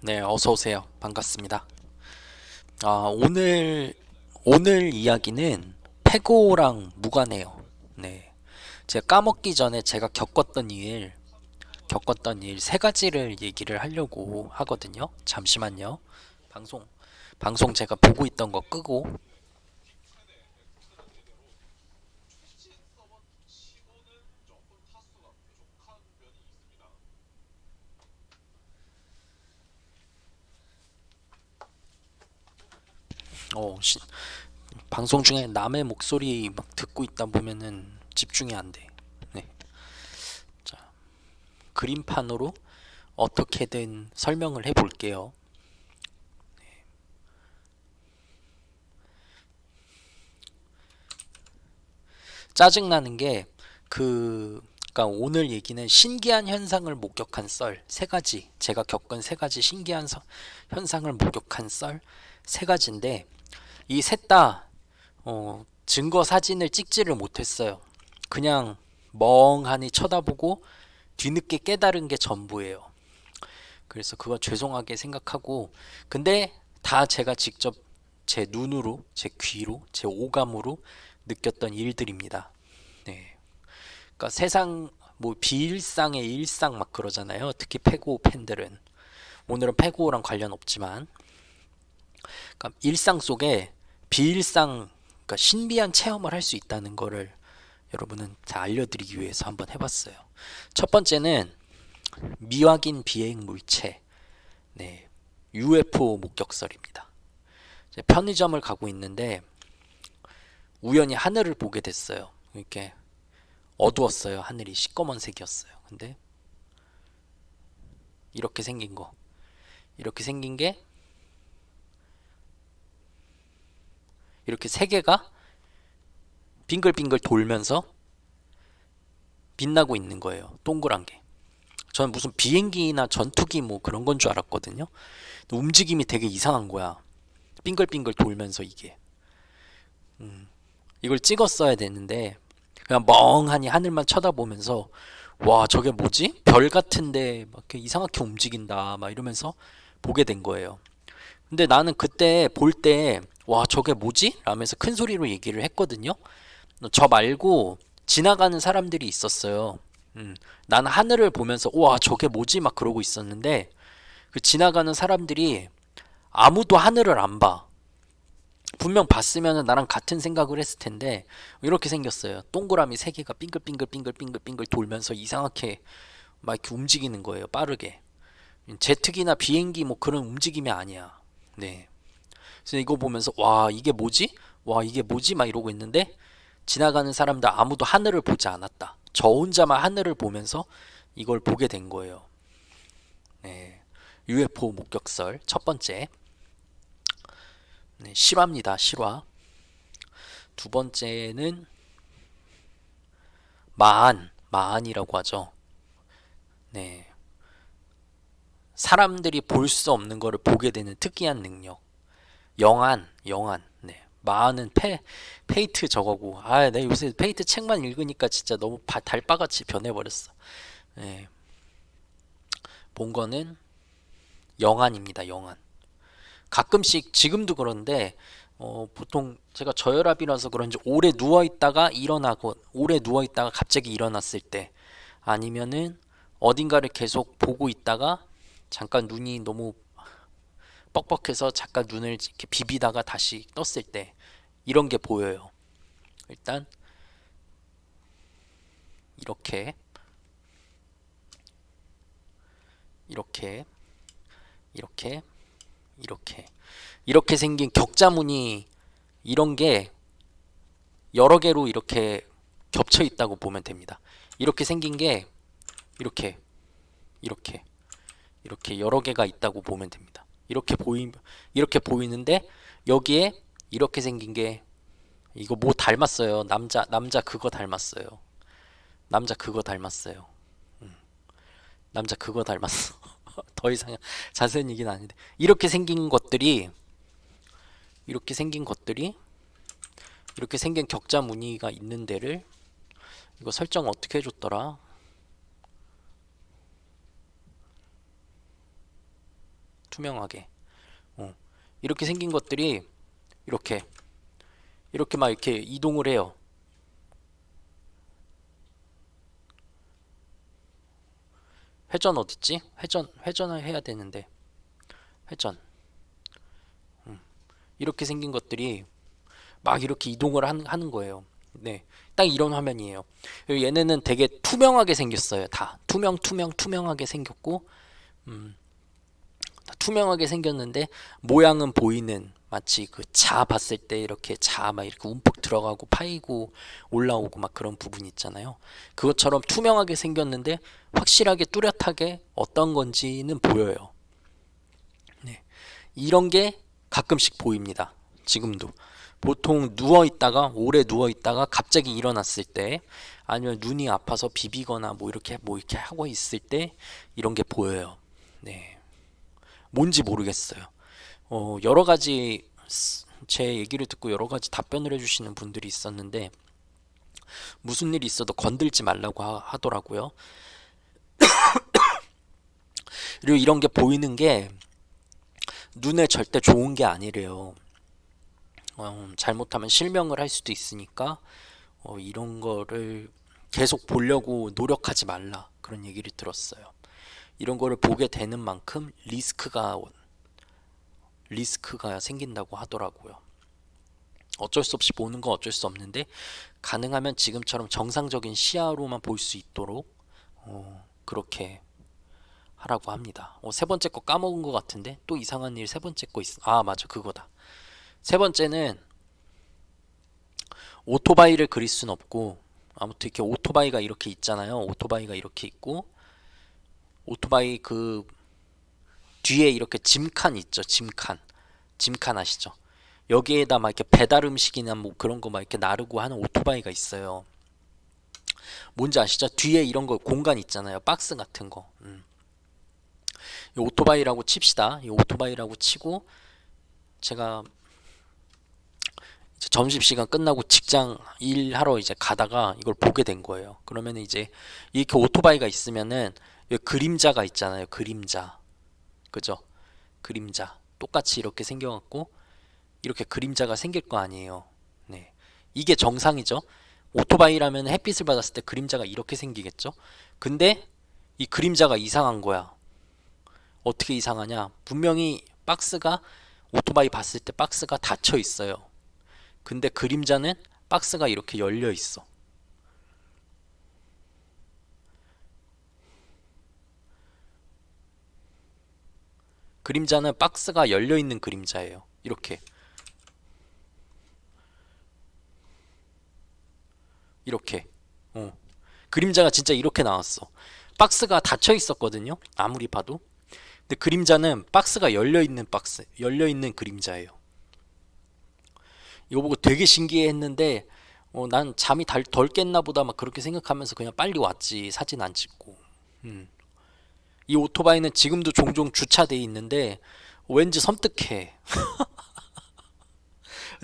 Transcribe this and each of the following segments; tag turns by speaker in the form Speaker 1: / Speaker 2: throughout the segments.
Speaker 1: 네, 어서 오세요. 반갑습니다. 오늘 이야기는 패고랑 무관해요. 네. 제가 까먹기 전에 제가 겪었던 일 세 가지를 얘기를 하려고 하거든요. 잠시만요. 방송, 방송 제가 보고 있던 거 끄고, 어, 시- 방송 중에 남의 목소리 막 듣고 있다 보면은 집중이 안 돼. 네. 자, 그림판으로 어떻게든 설명을 해 볼게요. 짜증나는 게 그러니까 오늘 얘기는 신기한 현상을 목격한 썰 세 가지, 제가 겪은 세 가지 신기한 현상을 목격한 썰 세 가지인데, 이 셋 다 증거 사진을 찍지를 못했어요. 그냥 멍하니 쳐다보고 뒤늦게 깨달은 게 전부예요. 그래서 그건 죄송하게 생각하고, 근데 다 제가 직접 제 눈으로, 제 귀로, 제 오감으로 느꼈던 일들입니다. 네. 그러니까 세상 뭐 비일상의 일상 막 그러잖아요. 특히 패고 팬들은. 오늘은 패고랑 관련 없지만, 그러니까 일상 속에 비일상, 그러니까 신비한 체험을 할 수 있다는 거를 여러분은 다 알려드리기 위해서 한번 해봤어요. 첫 번째는 미확인 비행 물체, 네, UFO 목격설입니다. 편의점을 가고 있는데 우연히 하늘을 보게 됐어요. 이렇게 어두웠어요. 하늘이 시꺼먼색이었어요. 근데 이렇게 생긴 거, 이렇게 생긴 게 이렇게 세 개가 빙글빙글 돌면서 빛나고 있는 거예요. 동그란 게. 저는 무슨 비행기나 전투기 뭐 그런 건 줄 알았거든요. 움직임이 되게 이상한 거야. 빙글빙글 돌면서 이게. 이걸 찍었어야 되는데 그냥 멍하니 하늘만 쳐다보면서 와, 저게 뭐지? 별 같은데 막 이렇게 이상하게 움직인다 막 이러면서 보게 된 거예요. 근데 나는 그때 볼 때 와, 저게 뭐지? 라면서 큰 소리로 얘기를 했거든요. 저 말고 지나가는 사람들이 있었어요. 나는 하늘을 보면서 와, 저게 뭐지? 막 그러고 있었는데 그 지나가는 사람들이 아무도 하늘을 안 봐. 분명 봤으면 나랑 같은 생각을 했을 텐데 이렇게 생겼어요. 동그라미 세 개가 빙글빙글 돌면서 이상하게 막 이렇게 움직이는 거예요. 빠르게. 제트기나 비행기 뭐 그런 움직임이 아니야. 네. 그래서 이거 보면서 와, 이게 뭐지? 와, 이게 뭐지? 막 이러고 있는데 지나가는 사람들 아무도 하늘을 보지 않았다. 저 혼자만 하늘을 보면서 이걸 보게 된 거예요. 네. UFO 목격설 첫 번째. 네, 실화입니다. 실화. 두 번째는 마안이라고 하죠. 네. 사람들이 볼 수 없는 거를 보게 되는 특이한 능력. 영안. 네. 마안은 페이트 저거고. 아, 내 요새 페이트 책만 읽으니까 진짜 너무 달바같이 변해버렸어. 네. 본 거는 영안입니다. 영안. 가끔씩 지금도 그런데 보통 제가 저혈압이라서 그런지 오래 누워 있다가 일어나고 오래 누워 있다가 갑자기 일어났을 때 아니면은 어딘가를 계속 보고 있다가 잠깐 눈이 너무 뻑뻑해서 잠깐 눈을 이렇게 비비다가 다시 떴을 때 이런 게 보여요. 일단 이렇게 이렇게 이렇게 이렇게 이렇게 생긴 격자무늬, 이런 게 여러 개로 이렇게 겹쳐 있다고 보면 됩니다. 이렇게 생긴 게 이렇게 이렇게 이렇게 여러 개가 있다고 보면 됩니다. 이렇게 보이는데 여기에 이렇게 생긴 게 이거 뭐 닮았어요. 남자 그거 닮았어요. 남자 그거 닮았어요. 남자 그거 닮았어. 더 이상 자세한 얘기는 아닌데 이렇게 생긴 것들이 이렇게 생긴 격자 무늬가 있는 데를 이거 설정 어떻게 해줬더라? 투명하게. 이렇게 생긴 것들이 이렇게 막 이렇게 이동을 해요. 회전 어딨지? 회전을 해야 되는데. 회전. 이렇게 생긴 것들이 막 이렇게 이동을 하는 거예요. 네. 딱 이런 화면이에요. 얘네는 되게 투명하게 생겼어요. 다 투명하게 생겼고, 다 투명하게 생겼는데 모양은 보이는, 마치 그 자 봤을 때 이렇게 자 막 이렇게 움푹 들어가고 파이고 올라오고 막 그런 부분 있잖아요. 그것처럼 투명하게 생겼는데 확실하게 뚜렷하게 어떤 건지는 보여요. 네. 이런 게 가끔씩 보입니다. 지금도. 보통 오래 누워 있다가 갑자기 일어났을 때, 아니면 눈이 아파서 비비거나 뭐 이렇게 하고 있을 때 이런 게 보여요. 네. 뭔지 모르겠어요. 여러 가지 제 얘기를 듣고 여러 가지 답변을 해주시는 분들이 있었는데, 무슨 일이 있어도 건들지 말라고 하더라고요. 그리고 이런 게 보이는 게 눈에 절대 좋은 게 아니래요. 잘못하면 실명을 할 수도 있으니까 이런 거를 계속 보려고 노력하지 말라, 그런 얘기를 들었어요. 이런 거를 보게 되는 만큼 리스크가 생긴다고 하더라고요. 어쩔 수 없이 보는 건 어쩔 수 없는데, 가능하면 지금처럼 정상적인 시야로만 볼 수 있도록 그렇게 하라고 합니다. 세 번째 거 까먹은 것 같은데, 또 이상한 일 세 번째 거 있어. 아, 맞아, 그거다. 세 번째는 오토바이를 그릴 순 없고, 아무튼 이렇게 오토바이가 이렇게 있잖아요. 오토바이가 이렇게 있고, 오토바이 그 뒤에 이렇게 짐칸 있죠. 짐칸 아시죠? 여기에다 막 이렇게 배달 음식이나 뭐 그런 거 막 이렇게 나르고 하는 오토바이가 있어요. 뭔지 아시죠? 뒤에 이런 거 공간 있잖아요. 박스 같은 거. 이 오토바이라고 칩시다. 이 오토바이라고 치고, 제가 이제 점심시간 끝나고 직장 일하러 이제 가다가 이걸 보게 된 거예요. 그러면 이제 이렇게 오토바이가 있으면은 여기 그림자가 있잖아요. 그림자. 그죠? 그림자. 똑같이 이렇게 생겨갖고 이렇게 그림자가 생길 거 아니에요. 네. 이게 정상이죠. 오토바이라면 햇빛을 받았을 때 그림자가 이렇게 생기겠죠. 근데 이 그림자가 이상한 거야. 어떻게 이상하냐? 분명히 오토바이 봤을 때 박스가 닫혀 있어요. 근데 그림자는 박스가 이렇게 열려 있어. 그림자는 박스가 열려 있는 그림자예요. 이렇게. 이렇게. 그림자가 진짜 이렇게 나왔어. 박스가 닫혀 있었거든요. 아무리 봐도. 근데 그림자는 박스가 열려 있는 그림자예요. 이거 보고 되게 신기해했는데, 난 잠이 덜 깼나 보다 막 그렇게 생각하면서 그냥 빨리 왔지. 사진 안 찍고. 이 오토바이는 지금도 종종 주차돼 있는데 왠지 섬뜩해.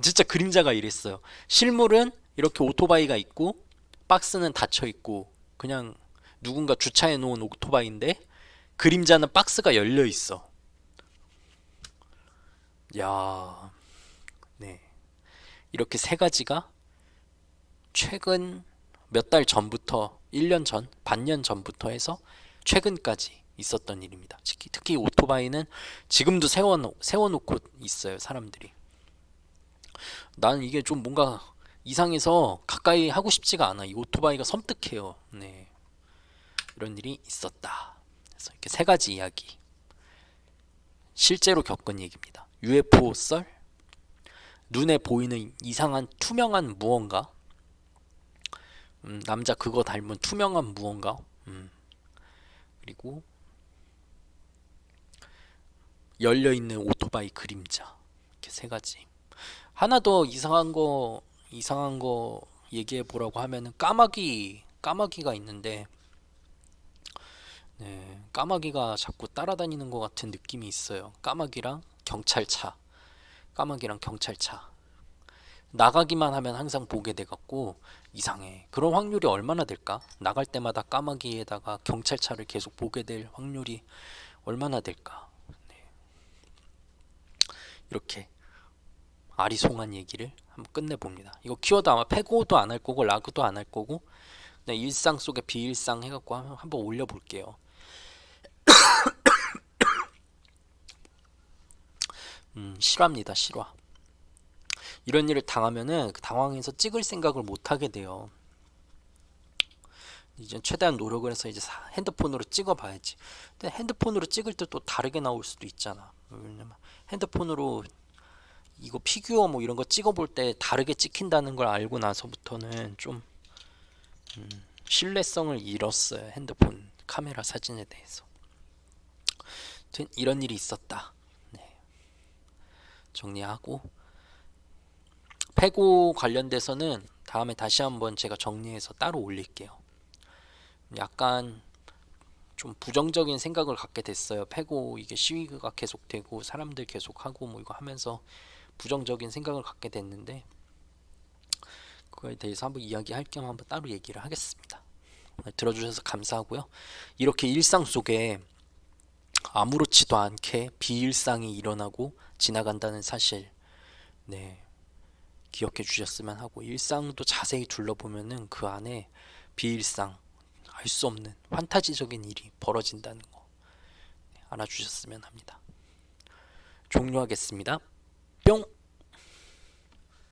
Speaker 1: 진짜 그림자가 이랬어요. 실물은 이렇게 오토바이가 있고 박스는 닫혀 있고 그냥 누군가 주차해 놓은 오토바이인데, 그림자는 박스가 열려 있어. 야, 네. 이렇게 세 가지가 최근 몇 달 전부터, 1년 전, 반년 전부터 해서 최근까지 있었던 일입니다. 특히 오토바이는 지금도 세워놓고 있어요, 사람들이. 나는 이게 좀 뭔가 이상해서 가까이 하고 싶지가 않아. 이 오토바이가 섬뜩해요. 네. 이런 일이 있었다. 그래서 이렇게 세 가지 이야기. 실제로 겪은 얘기입니다. UFO 썰, 눈에 보이는 이상한 투명한 무언가, 남자 그거 닮은 투명한 무언가, 그리고 열려있는 오토바이 그림자. 이렇게 세 가지. 하나 더 이상한 거 얘기해 보라고 하면은 까마귀가 있는데, 네, 까마귀가 자꾸 따라다니는 것 같은 느낌이 있어요. 까마귀랑 경찰차. 나가기만 하면 항상 보게 돼갖고 이상해. 그런 확률이 얼마나 될까? 나갈 때마다 까마귀에다가 경찰차를 계속 보게 될 확률이 얼마나 될까? 네. 이렇게 아리송한 얘기를 한번 끝내봅니다. 이거 키워드 아마 패고도 안 할 거고 라그도 안 할 거고 그냥 일상 속에 비일상 해갖고 한번 올려볼게요. 실화입니다. 실화. 이런 일을 당하면은 당황해서 찍을 생각을 못 하게 돼요. 이제 최대한 노력을 해서 이제 핸드폰으로 찍어봐야지. 근데 핸드폰으로 찍을 때 또 다르게 나올 수도 있잖아. 왜냐면 핸드폰으로 이거 피규어 뭐 이런 거 찍어볼 때 다르게 찍힌다는 걸 알고 나서부터는 좀 신뢰성을 잃었어요. 핸드폰 카메라 사진에 대해서. 이런 일이 있었다. 네. 정리하고 패고 관련돼서는 다음에 다시 한번 제가 정리해서 따로 올릴게요. 약간 좀 부정적인 생각을 갖게 됐어요. 패고 이게 시위가 계속되고 사람들 계속하고 뭐 이거 하면서 부정적인 생각을 갖게 됐는데 그거에 대해서 한번 이야기할 겸 한번 따로 얘기를 하겠습니다. 오늘 들어주셔서 감사하고요. 이렇게 일상 속에 아무렇지도 않게 비일상이 일어나고 지나간다는 사실 네, 기억해 주셨으면 하고 일상도 자세히 둘러보면은 그 안에 비일상 알 수 없는 판타지적인 일이 벌어진다는 거 알아주셨으면 합니다. 종료하겠습니다. 뿅!